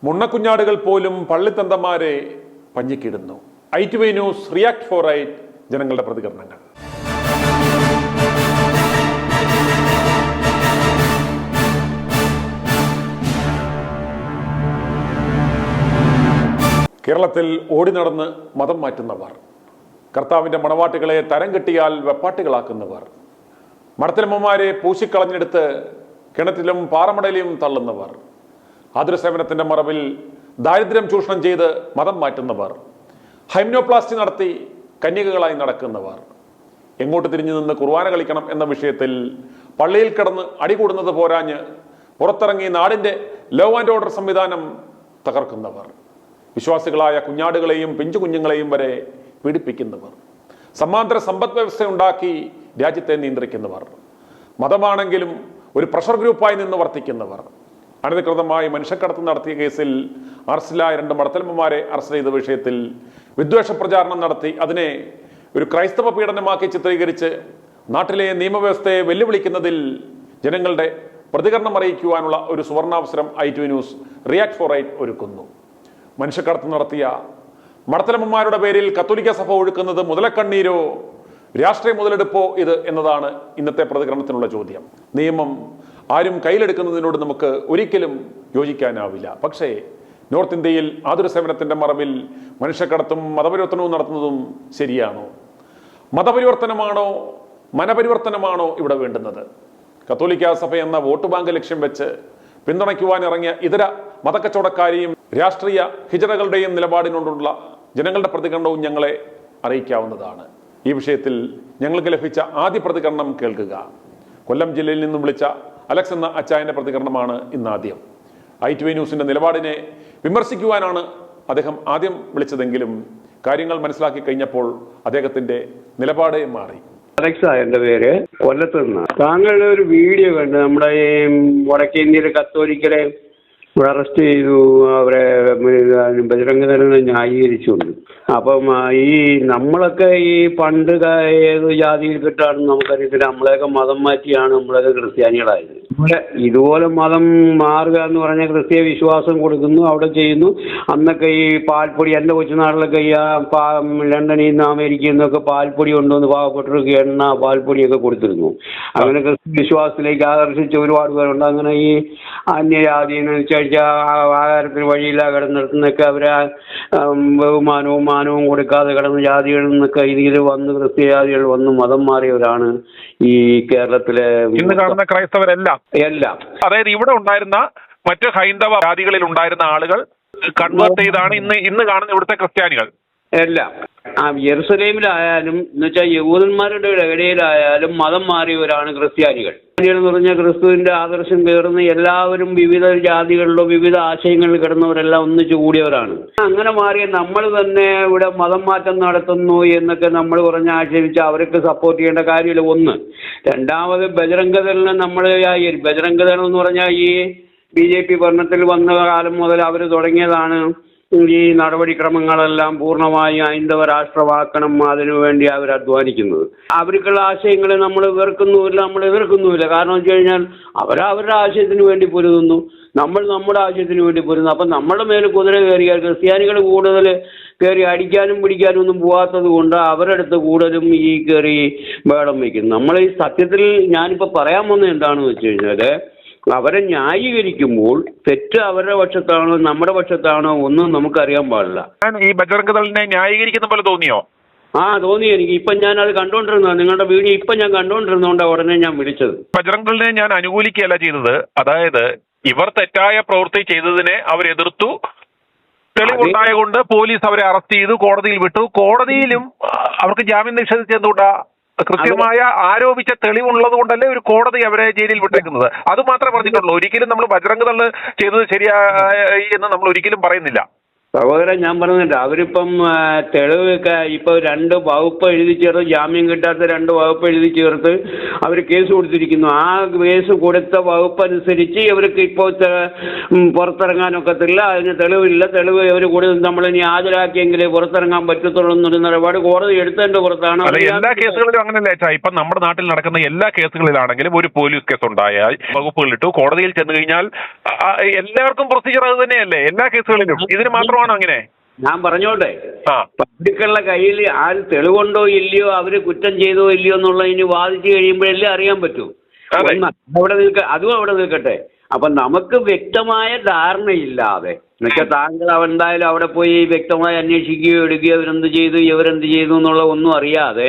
മുണ്ണക്കുഞ്ഞാടുകൾ പോലും പള്ളിത്തന്തമാരെ പഞ്ഞിക്കിടുന്നു. ITV news react for right ജനങ്ങളുടെ പ്രതികരണങ്ങൾ. കേരളത്തിൽ ഓടി നടന്ന് മതം മാറ്റുന്നവർ, കർത്താവിൻ്റെ മണവാട്ടികളെ തരം കെട്ടിയാൽ വെപ്പാട്ടികളാക്കുന്നവർ, മടത്തലമ്മമാരെ പൂശിക്കളഞ്ഞെടുത്ത് കിണറ്റിലും പാറമടയിലും തള്ളുന്നവർ, ആതുരസേവനത്തിൻ്റെ മറവിൽ ദാരിദ്ര്യം ചൂഷണം ചെയ്ത് മതം മാറ്റുന്നവർ, ഹൈമ്നോപ്ലാസ്റ്റി നടത്തി കന്യകകളായി നടക്കുന്നവർ, എങ്ങോട്ട് തിരിഞ്ഞു നിന്ന് കുർബാന കളിക്കണം എന്ന വിഷയത്തിൽ പള്ളിയിൽ കിടന്ന് അടികൂടുന്നത് പോരാഞ്ഞ് പുറത്തിറങ്ങി നാടിൻ്റെ ലോ ആൻഡ് ഓർഡർ സംവിധാനം തകർക്കുന്നവർ, വിശ്വാസികളായ കുഞ്ഞാടുകളെയും പിഞ്ചു കുഞ്ഞുങ്ങളെയും വരെ പീഡിപ്പിക്കുന്നവർ, സമാന്തര സമ്പദ് വ്യവസ്ഥ ഉണ്ടാക്കി രാജ്യത്തെ നിയന്ത്രിക്കുന്നവർ, മതമാണെങ്കിലും ഒരു പ്രഷർ ഗ്രൂപ്പായി നിന്ന് വർത്തിക്കുന്നവർ, അനധികൃതമായി മനുഷ്യക്കടത്ത് നടത്തിയ കേസിൽ അറസ്റ്റിലായ 2 മടത്തലമ്മമാരെ അറസ്റ്റ് ചെയ്ത വിഷയത്തിൽ വിദ്വേഷ പ്രചാരണം നടത്തി അതിനെ ഒരു ക്രൈസ്തവ പീഡനമാക്കി ചിത്രീകരിച്ച് നാട്ടിലെ നിയമവ്യവസ്ഥയെ വെല്ലുവിളിക്കുന്നതിൽ ജനങ്ങളുടെ പ്രതികരണം അറിയിക്കുവാനുള്ള ഒരു സുവർണാവസരം ITV news react for right ഒരുക്കുന്നു. മനുഷ്യക്കടത്ത് നടത്തിയ മടത്തലമ്മമാരുടെ പേരിൽ കത്തോലിക്ക സഭ ഒഴുക്കുന്നത് മുതലക്കണ്ണീരോ രാഷ്ട്രീയ മുതലെടുപ്പോ ഇത് എന്നതാണ് ഇന്നത്തെ പ്രതികരണത്തിനുള്ള ചോദ്യം. നിയമം ആരും കയ്യിലെടുക്കുന്നതിനോട് നമുക്ക് ഒരിക്കലും യോജിക്കാനാവില്ല. പക്ഷേ നോർത്ത് ഇന്ത്യയിൽ ആതുരസേവനത്തിൻ്റെ മറവിൽ മനുഷ്യക്കടത്തും മതപരിവർത്തനവും നടത്തുന്നതും ശരിയാണോ? മതപരിവർത്തനമാണോ മനപരിവർത്തനമാണോ ഇവിടെ വേണ്ടുന്നത്? കത്തോലിക്ക സഭ എന്ന വോട്ട് ബാങ്ക് ലക്ഷ്യം വെച്ച് പിന്തുണയ്ക്കുവാൻ ഇറങ്ങിയ ഇതര മതക്കച്ചവടക്കാരെയും രാഷ്ട്രീയ ഹിജറകളുടെയും നിലപാടിനോടുള്ള ജനങ്ങളുടെ പ്രതികരണവും ഞങ്ങളെ അറിയിക്കാവുന്നതാണ്. ഈ വിഷയത്തിൽ ഞങ്ങൾക്ക് ലഭിച്ച ആദ്യ പ്രതികരണം കേൾക്കുക. കൊല്ലം ജില്ലയിൽ നിന്നും വിളിച്ച അലക്സ് എന്ന അച്ചായന്റെ പ്രതികരണമാണ് ഇന്നാദ്യം. ITV ന്യൂസിന്റെ നിലപാടിനെ വിമർശിക്കുവാനാണ് അദ്ദേഹം ആദ്യം വിളിച്ചതെങ്കിലും കാര്യങ്ങൾ മനസ്സിലാക്കി കഴിഞ്ഞപ്പോൾ അദ്ദേഹത്തിന്റെ നിലപാടേ മാറി. അലക്സാ എൻ്റെ പേര്, കൊല്ലത്ത് നിന്ന്. താങ്കളുടെ ഒരു വീഡിയോ കണ്ട് നമ്മുടെ ഈ വടക്കേ ഇന്ത്യയിലെ കത്തോലിക്കരെ ഇവിടെ അറസ്റ്റ് ചെയ്തു, അവരെ ബജരംഗദളിനെ ന്യായീകരിച്ചുകൊണ്ട്. അപ്പം ഈ നമ്മളൊക്കെ ഈ പണ്ട് ഏത് ജാതിയിൽപ്പെട്ടാണെന്ന് നമുക്കറിയത്തില്ല. നമ്മളെയൊക്കെ മതം മാറ്റിയാണ് നമ്മളൊക്കെ ക്രിസ്ത്യാനികളായത്. ഇതുപോലെ മതം മാറുക എന്ന് പറഞ്ഞാൽ ക്രിസ്തീയ വിശ്വാസം കൊടുക്കുന്നു, അവിടെ ചെയ്യുന്നു. അന്നൊക്കെ ഈ പാൽപ്പൊടി, എൻ്റെ കൊച്ചുനാട്ടിലൊക്കെ ഈ ലണ്ടനിൽ നിന്ന് അമേരിക്കയിൽ നിന്നൊക്കെ പാൽപ്പൊടി കൊണ്ടുവന്ന് പാവപ്പെട്ടവർക്ക് എണ്ണ പാൽപ്പൊടിയൊക്കെ കൊടുത്തിരുന്നു. അങ്ങനെ ക്രിസ്തു വിശ്വാസത്തിലേക്ക് ആകർഷിച്ച ഒരുപാട് പേരുണ്ട്. അങ്ങനെ ഈ അന്യജാതി എന്ന് വെച്ചാൽ ആഹാരത്തിന് വഴിയില്ല കിടന്നിടത്തുനിന്നൊക്കെ അവരെ ബഹുമാനവും മാനവും കൊടുക്കാതെ കിടന്ന ജാതികളിൽ നിന്നൊക്കെ ഇതിൽ വന്ന് ക്രിസ്ത്യ ജാതികൾ വന്ന് മതം മാറിയവരാണ് ഈ കേരളത്തിലെ ഇന്ന് കാണുന്ന ക്രൈസ്തവരെല്ലാം. അതായത് ഇവിടെ ഉണ്ടായിരുന്ന മറ്റ് ഹൈന്ദവ ജാതികളിൽ ഉണ്ടായിരുന്ന ആളുകൾ കൺവേർട്ട് ചെയ്താണ് ഇന്ന് കാണുന്ന ഇവിടുത്തെ ക്രിസ്ത്യാനികൾ എല്ലാം. യെരുസലേമിലായാലും എന്ന് വെച്ചാൽ യഹൂദന്മാരുടെ ഇടയിലായാലും മതം മാറിയവരാണ് ക്രിസ്ത്യാനികൾ. എന്ന് പറഞ്ഞാൽ ക്രിസ്തുവിന്റെ ആദർശം പേർന്ന് എല്ലാവരും വിവിധ ജാതികളിലോ വിവിധ ആശയങ്ങളിൽ കിടന്നവരെല്ലാം ഒന്നിച്ചു കൂടിയവരാണ്. അങ്ങനെ മാറിയ നമ്മൾ തന്നെ ഇവിടെ മതം മാറ്റം നടത്തുന്നു എന്നൊക്കെ നമ്മൾ പറഞ്ഞ് ആക്ഷേപിച്ച് അവർക്ക് സപ്പോർട്ട് ചെയ്യേണ്ട കാര്യമില്ല. ഒന്ന്. രണ്ടാമത് ബജരംഗദളിനെ നമ്മൾ ബജരംഗദൾ എന്ന് പറഞ്ഞാൽ ഈ BJP ഭരണത്തിൽ വന്ന കാലം മുതൽ അവർ തുടങ്ങിയതാണ് ഈ നടപടിക്രമങ്ങളെല്ലാം പൂർണ്ണമായും ഹൈന്ദവ രാഷ്ട്രമാക്കണം. അതിനുവേണ്ടി അവർ അധ്വാനിക്കുന്നത്. അവർക്കുള്ള ആശയങ്ങളെ നമ്മൾ വെറുക്കുന്നുമില്ല, നമ്മൾ എതിർക്കുന്നുമില്ല. കാരണം വെച്ച് കഴിഞ്ഞാൽ അവരവരുടെ ആശയത്തിന് വേണ്ടി പൊരുതുന്നു, നമ്മൾ നമ്മുടെ ആശയത്തിന് വേണ്ടി പൊരുന്നു. അപ്പം നമ്മുടെ മേലെ കുതിര കയറിയാൽ ക്രിസ്ത്യാനികൾ കൂടുതൽ കയറി അടിക്കാനും പിടിക്കാനും ഒന്നും പോകാത്തത് കൊണ്ട് അവരുടെ അടുത്ത് കൂടുതലും ഈ കയറി ബഹളം വയ്ക്കുന്നു. നമ്മൾ ഈ സത്യത്തിൽ ഞാനിപ്പോൾ പറയാൻ വന്നത് എന്താണെന്ന് വെച്ച് കഴിഞ്ഞാൽ അവരെ ന്യായീകരിക്കുമ്പോൾ തെറ്റ് അവരുടെ പക്ഷത്താണോ നമ്മുടെ പക്ഷത്താണോ ഒന്നും നമുക്കറിയാൻ പാടില്ല. ഈ ബജരംഗദളിനെ ന്യായീകരിക്കുന്ന പോലെ തോന്നിയോ? തോന്നി എനിക്ക്. ഇപ്പം ഞാനത് കണ്ടുകൊണ്ടിരുന്ന നിങ്ങളുടെ വീഡിയോ ഇപ്പം ഞാൻ കണ്ടുകൊണ്ടിരുന്നതുകൊണ്ടാണ് ഉടനെ ഞാൻ വിളിച്ചത്. ബജരംഗദളിനെ ഞാൻ അനുകൂലിക്കുകയല്ല ചെയ്തത്. അതായത് ഇവർ തെറ്റായ പ്രവൃത്തി ചെയ്തതിനെ അവരെതിർത്തു. തെളിവുണ്ടായതുകൊണ്ട് പോലീസ് അവരെ അറസ്റ്റ് ചെയ്തു, കോടതിയിൽ വിട്ടു. കോടതിയിലും അവർക്ക് ജാമ്യം നിഷേധിച്ചതുകൊണ്ടാ കൃത്യമായ ആരോപിച്ച തെളിവുള്ളത് കൊണ്ടല്ലേ ഒരു കോടതി അവരെ ജയിലിൽ വിട്ടേക്കുന്നത്. അത് മാത്രമേ പറഞ്ഞിട്ടുള്ളൂ. ഒരിക്കലും നമ്മൾ ബജരംഗദൾ ചെയ്തത് ശരിയായി എന്ന് നമ്മൾ ഒരിക്കലും പറയുന്നില്ല. സഹോദരൻ ഞാൻ പറഞ്ഞിട്ട് അവരിപ്പം തെളിവ് ഇപ്പൊ 2 വകുപ്പ് എഴുതി ചേർത്ത്, ജാമ്യം കിട്ടാത്ത 2 വകുപ്പ് എഴുതി ചേർത്ത് അവർ കേസ് കൊടുത്തിരിക്കുന്നു. ആ കേസ് കൊടുത്ത വകുപ്പ് അനുസരിച്ച് ഇവർക്ക് ഇപ്പോൾ പുറത്തിറങ്ങാനൊക്കത്തില്ല. അതിന് തെളിവില്ല. തെളിവ് ഇവർ കൂടി നമ്മളിനി ഹാജരാക്കിയെങ്കിലേ പുറത്തിറങ്ങാൻ പറ്റത്തുള്ളൂ എന്നൊരു നിലപാട് കോടതി എടുത്തതിന്റെ പുറത്താണ്. എല്ലാ കേസുകളിലും അങ്ങനെയല്ല. ഇപ്പൊ നമ്മുടെ നാട്ടിൽ നടക്കുന്ന എല്ലാ കേസുകളിലാണെങ്കിലും ഒരു പോലീസ് കേസ് ഉണ്ടായാൽ വകുപ്പുകളിട്ടു കോടതിയിൽ ചെന്ന് കഴിഞ്ഞാൽ എല്ലാവർക്കും പ്രൊസീജിയർ അത് തന്നെയല്ലേ എല്ലാ കേസുകളിലും? ഇതിന് മാത്രമാണോ അങ്ങനെ? ഞാൻ പറഞ്ഞോട്ടെ, പബ്ലിക്കുള്ള കയ്യിൽ ആര് തെളിവുണ്ടോ ഇല്ലയോ, അവര് കുറ്റം ചെയ്തോ ഇല്ലയോ എന്നുള്ള ഇനി വാദിച്ചു കഴിയുമ്പോഴല്ലേ അറിയാൻ പറ്റൂ. അതും അവിടെ നിൽക്കട്ടെ. അപ്പൊ നമുക്ക് വ്യക്തമായ ധാരണയില്ലാതെ എന്നുവെച്ചാൽ താങ്കൾ എന്തായാലും അവിടെ പോയി വ്യക്തമായി അന്വേഷിക്കുകയോ എടുക്കുകയോ ഇവരെന്ത് ചെയ്തു എന്നുള്ള ഒന്നും അറിയാതെ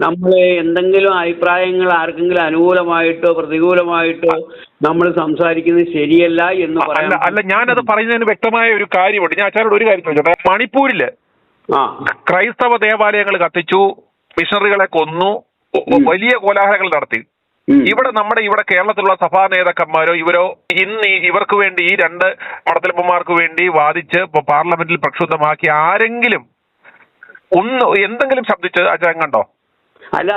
നമ്മൾ എന്തെങ്കിലും അഭിപ്രായങ്ങൾ ആർക്കെങ്കിലും അനുകൂലമായിട്ടോ പ്രതികൂലമായിട്ടോ നമ്മൾ സംസാരിക്കുന്നത് ശരിയല്ല എന്ന് പറയാം. അല്ല, ഞാനത് പറയുന്നതിന് വ്യക്തമായ ഒരു കാര്യമുണ്ട്. ഞാൻ അച്ഛനോട് ഒരു കാര്യം ചോദിച്ചോട്ടെ. മണിപ്പൂരില് ക്രൈസ്തവ ദേവാലയങ്ങൾ കത്തിച്ചു, മിഷണറികളെ കൊന്നു, വലിയ കോലാഹലങ്ങൾ നടത്തി. ഇവിടെ കേരളത്തിലുള്ള സഭാ നേതാക്കന്മാരോ ഇവരോ ഇന്ന് ഇവർക്ക് വേണ്ടി ഈ 2 മടത്തിലപ്പന്മാർക്ക് വേണ്ടി വാദിച്ച് പാർലമെന്റിൽ പ്രക്ഷുബ്ധമാക്കി ആരെങ്കിലും എന്തെങ്കിലും ശബ്ദിച്ച് അച്ഛൻ കണ്ടോ? അല്ല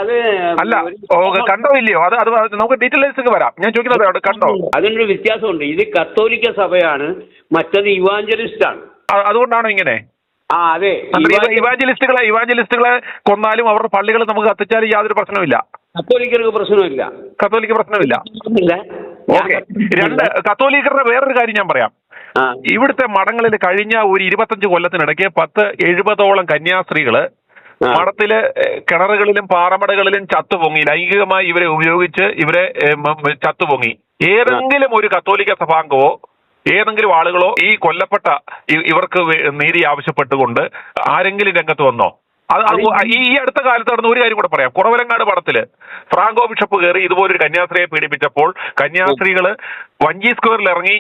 കണ്ടോ ഇല്ലയോ? അത് നമുക്ക് ഡീറ്റെയിൽസ് വരാം. ഞാൻ ചോദിക്കുന്നത് കണ്ടോ? അതിനൊരു വ്യത്യാസമുണ്ട്. ഇത് കത്തോലിക്ക സഭയാണ്, മറ്റത് ഇവാഞ്ചലിസ്റ്റ് ആണ്. അതുകൊണ്ടാണോ ഇങ്ങനെ? അതെ. ഇവാഞ്ചലിസ്റ്റുകളെ കൊന്നാലും അവരുടെ പള്ളികൾ നമുക്ക് കത്തിച്ചാലും യാതൊരു പ്രശ്നവുമില്ല. കത്തോലിക്കർക്ക് പ്രശ്നമില്ല. കത്തോലിക്കരുടെ വേറൊരു കാര്യം ഞാൻ പറയാം. ഇവിടുത്തെ മഠങ്ങളിൽ കഴിഞ്ഞ ഒരു 25 കൊല്ലത്തിനിടയ്ക്ക് 70-ഓളം കന്യാസ്ത്രീകള് മഠത്തില് കിണറുകളിലും പാറമടകളിലും ചത്തുപൊങ്ങി. ലൈംഗികമായി ഇവരെ ഉപയോഗിച്ച് ഇവരെ ചത്തുപൊങ്ങി. ഏതെങ്കിലും ഒരു കത്തോലിക്ക സഭാംഗമോ ഏതെങ്കിലും ആളുകളോ ഈ കൊല്ലപ്പെട്ട ഇവർക്ക് നീതി ആവശ്യപ്പെട്ടുകൊണ്ട് ആരെങ്കിലും രംഗത്ത് വന്നോ? ഈ അടുത്ത കാലത്ത് നടന്ന ഒരു കാര്യം കൂടെ പറയാം. കുറവലങ്ങാട് പടത്തില് ഫ്രാങ്കോ ബിഷപ്പ് കയറി ഇതുപോലൊരു കന്യാസ്ത്രീയെ പീഡിപ്പിച്ചപ്പോൾ കന്യാസ്ത്രീകള് വഞ്ചി സ്ക്വയറിൽ ഇറങ്ങി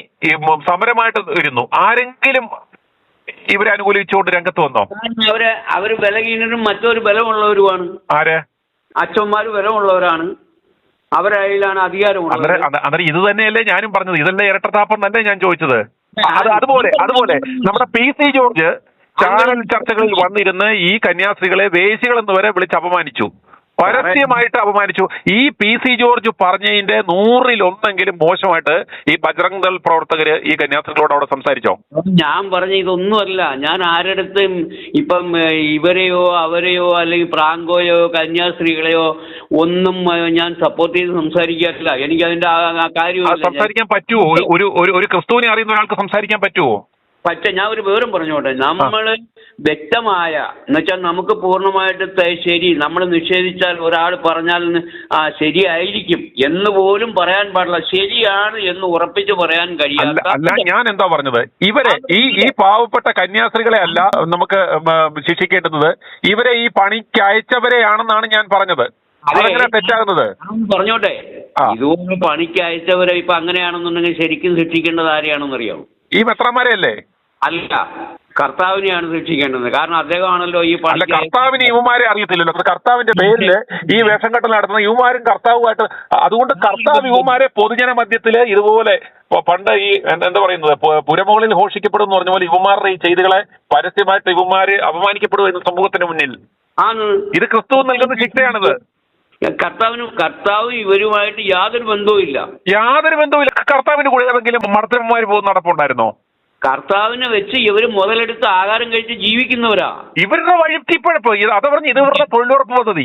സമരമായിട്ട് ഇരുന്നു. ആരെങ്കിലും ഇവരെ അനുകൂലിച്ചുകൊണ്ട് രംഗത്ത് വന്നോ? അവര് ബലഹീനരും മറ്റൊരു ബലമുള്ളവരുമാണ്. ആര്? അച്ഛന്മാര് ബലമുള്ളവരാണ്. അവരതിലാണ് അധികാരമുള്ളത്. അന്നേരം ഇത് തന്നെയല്ലേ ഞാനും പറഞ്ഞത്? ഇതല്ലേ ഇരട്ടത്താപ്പം തന്നെ ഞാൻ ചോദിച്ചത്. അതുപോലെ നമ്മുടെ PC ജോർജ് ചാനൽ ചർച്ചകളിൽ വന്നിരുന്ന് ഈ കന്യാസ്ത്രീകളെ വേശികളെന്ന് വരെ വിളിച്ച് അപമാനിച്ചു, പരസ്യമായിട്ട് അപമാനിച്ചു. ഈ PC ജോർജ് പറഞ്ഞതിന്റെ 100-1 മോശമായിട്ട് ഈ ബജ്രംഗ് ദൾ പ്രവർത്തകര് ഈ കന്യാസ്ത്രീകളോട് അവിടെ സംസാരിച്ചോ? ഞാൻ പറഞ്ഞ ഇതൊന്നുമല്ല. ഞാൻ ആരുടെടുത്തും ഇപ്പം ഇവരെയോ അവരെയോ അല്ലെങ്കിൽ ഫ്രാങ്കോയോ കന്യാസ്ത്രീകളെയോ ഒന്നും ഞാൻ സപ്പോർട്ട് ചെയ്ത് സംസാരിക്കാറില്ല. എനിക്ക് അതിന്റെ കാര്യം സംസാരിക്കാൻ പറ്റുമോ? ഒരു ക്രിസ്തുവിനെ അറിയുന്ന ഒരാൾക്ക് സംസാരിക്കാൻ പറ്റുമോ? ഞാൻ ഒരു വിവരം പറഞ്ഞോട്ടെ. നമ്മൾ വ്യക്തമായ എന്നുവെച്ചാൽ നമുക്ക് പൂർണ്ണമായിട്ട് ശരി നമ്മൾ നിഷേധിച്ചാൽ ഒരാൾ പറഞ്ഞാൽ ശരിയായിരിക്കും എന്ന് പോലും പറയാൻ പാടില്ല. ശരിയാണ് എന്ന് ഉറപ്പിച്ച് പറയാൻ കഴിയില്ല. അല്ല, ഞാൻ എന്താ പറഞ്ഞത്? ഇവരെ ഈ പാവപ്പെട്ട കന്യാസ്ത്രീകളെ അല്ല നമുക്ക് ശിക്ഷിക്കേണ്ടത്, ഇവരെ ഈ പണിക്ക് അയച്ചവരെയാണെന്നാണ് ഞാൻ പറഞ്ഞത്. അതെങ്ങനെ തെറ്റാകുന്നത്? പറഞ്ഞോട്ടെ, ഇതുപോലെ പണിക്ക് അയച്ചവരെ ഇപ്പൊ അങ്ങനെയാണെന്നുണ്ടെങ്കിൽ ശരിക്കും ശിക്ഷിക്കേണ്ടത് ആരെയാണെന്നറിയാമോ? ഈ മെത്രാന്മാരെയല്ലേ? അല്ല, കർത്താവിനെയാണ് ശിക്ഷിക്കേണ്ടത്. കാരണം അദ്ദേഹമാണല്ലോ ഈ പണി. കർത്താവിന് യുവമാരെ അറിയത്തില്ലല്ലോ. കർത്താവിന്റെ പേരില് ഈ വേഷം കെട്ടൽ നടത്തുന്ന യുവമാരും കർത്താവുമായിട്ട്. അതുകൊണ്ട് കർത്താവ് യുവമാരെ പൊതുജന മധ്യത്തില് ഇതുപോലെ പണ്ട് ഈ എന്താ പറയുന്നത് പുരമുകളിൽ ഘോഷിക്കപ്പെടും എന്ന് പറഞ്ഞ പോലെ യുവമാരുടെ ഈ ചെയ്തികളെ പരസ്യമായിട്ട് യുവമാര് അപമാനിക്കപ്പെടും സമൂഹത്തിന് മുന്നിൽ. ഇത് ക്രിസ്തു നൽകുന്ന ശിക്ഷയാണിത്. കർത്താവ് ഇവരുമായിട്ട് യാതൊരു ബന്ധവുമില്ല. കർത്താവിന് കൂടെ ഏതെങ്കിലും മടത്തന്മാര് പോകുന്ന നടപ്പുണ്ടായിരുന്നോ? കർത്താവിനെ വെച്ച് ഇവര് മുതലെടുത്ത് ആഹാരം കഴിച്ച് ജീവിക്കുന്നവരാ. ഇവരുടെ വഴിത്തിപ്പഴപ്പ് അത് പറഞ്ഞ് ഇത് ഇവരുടെ തൊഴിലുറപ്പ് പദ്ധതി.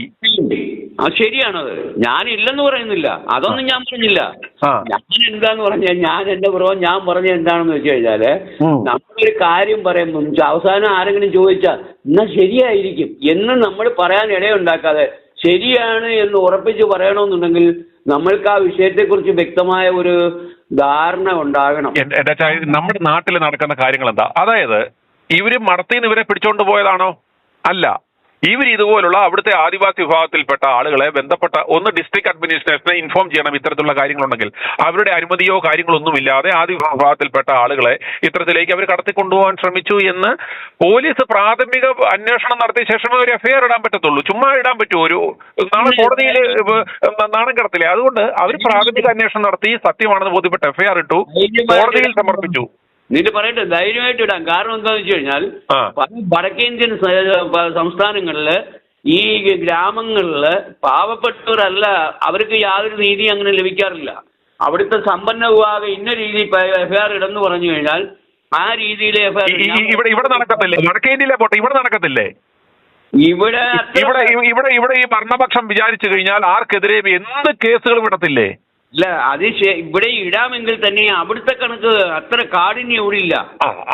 ശരിയാണത്. ഞാനില്ലെന്ന് പറയുന്നില്ല, അതൊന്നും ഞാൻ പറഞ്ഞില്ല. ഞാൻ എന്താന്ന് പറഞ്ഞാൽ ഞാൻ പറഞ്ഞ എന്താണെന്ന് വെച്ച് കഴിഞ്ഞാല് നമ്മളൊരു കാര്യം പറയുമ്പോൾ അവസാനം ആരെങ്കിലും ചോദിച്ചാൽ എന്നാ ശരിയായിരിക്കും എന്ന് നമ്മൾ പറയാൻ ഇടയുണ്ടാക്കാതെ ശരിയാണ് എന്ന് ഉറപ്പിച്ച് പറയണമെന്നുണ്ടെങ്കിൽ നമ്മൾക്ക് ആ വിഷയത്തെക്കുറിച്ച് വ്യക്തമായ ഒരു ധാരണ ഉണ്ടാകണം. നമ്മുടെ നാട്ടിൽ നടക്കുന്ന കാര്യങ്ങൾ എന്താ? അതായത് ഇവര് മടത്തിന്ന് ഇവരെ പിടിച്ചോണ്ട് പോയതാണോ? അല്ല, ഇവർ ഇതുപോലുള്ള അവിടുത്തെ ആദിവാസി വിഭാഗത്തിൽപ്പെട്ട ആളുകളെ ബന്ധപ്പെട്ട ഡിസ്ട്രിക്ട് അഡ്മിനിസ്ട്രേഷനെ ഇൻഫോം ചെയ്യണം ഇത്തരത്തിലുള്ള കാര്യങ്ങളുണ്ടെങ്കിൽ. അവരുടെ അനുമതിയോ കാര്യങ്ങളൊന്നുമില്ലാതെ ആദിവാസി വിഭാഗത്തിൽപ്പെട്ട ആളുകളെ ഇത്തരത്തിലേക്ക് അവർ കടത്തിക്കൊണ്ടുപോകാൻ ശ്രമിച്ചു എന്ന് പോലീസ് പ്രാഥമിക അന്വേഷണം നടത്തിയ ശേഷമേ ഒരു എഫ്ഐആർ ഇടാൻ പറ്റത്തുള്ളൂ. ചുമ്മാ ഇടാൻ പറ്റുമോ? ഒരു നാളെ കോടതിയിൽ നാണം കിടത്തില്ലേ? അതുകൊണ്ട് അവർ പ്രാഥമിക അന്വേഷണം നടത്തി സത്യമാണെന്ന് ബോധ്യപ്പെട്ട് എഫ്ഐആർ ഇട്ടു, കോടതിയിൽ സമർപ്പിച്ചു. എന്നിട്ട് പറയട്ടെ, ധൈര്യമായിട്ട് ഇടാം. കാരണം എന്താണെന്ന് വെച്ച് കഴിഞ്ഞാൽ പല വടക്കേന്ത്യൻ സംസ്ഥാനങ്ങളിൽ ഈ ഗ്രാമങ്ങളിൽ പാവപ്പെട്ടവരല്ല, അവർക്ക് യാതൊരു നീതി അങ്ങനെ ലഭിക്കാറില്ല. അവിടുത്തെ സമ്പന്ന വിഭാഗം ഇന്ന രീതിയിൽ എഫ്ഐആർ ഇടെന്ന് പറഞ്ഞു കഴിഞ്ഞാൽ ആ രീതിയിൽ ഇവിടെ നടക്കത്തില്ലേ? വടക്കേന്ത്യയിലെ പോട്ടെ, ഇവിടെ നടക്കത്തില്ലേ? ഇവിടെ ഇവിടെ ഈ ഭരണപക്ഷം വിചാരിച്ചു കഴിഞ്ഞാൽ ആർക്കെതിരെ എന്ത് കേസുകൾ വിടത്തില്ലേ? ഇല്ല, അത് ഇവിടെ ഇടാമെങ്കിൽ തന്നെ അവിടുത്തെ കണക്ക് അത്ര കാഠിന്യം ഇവിടെ ഇല്ല.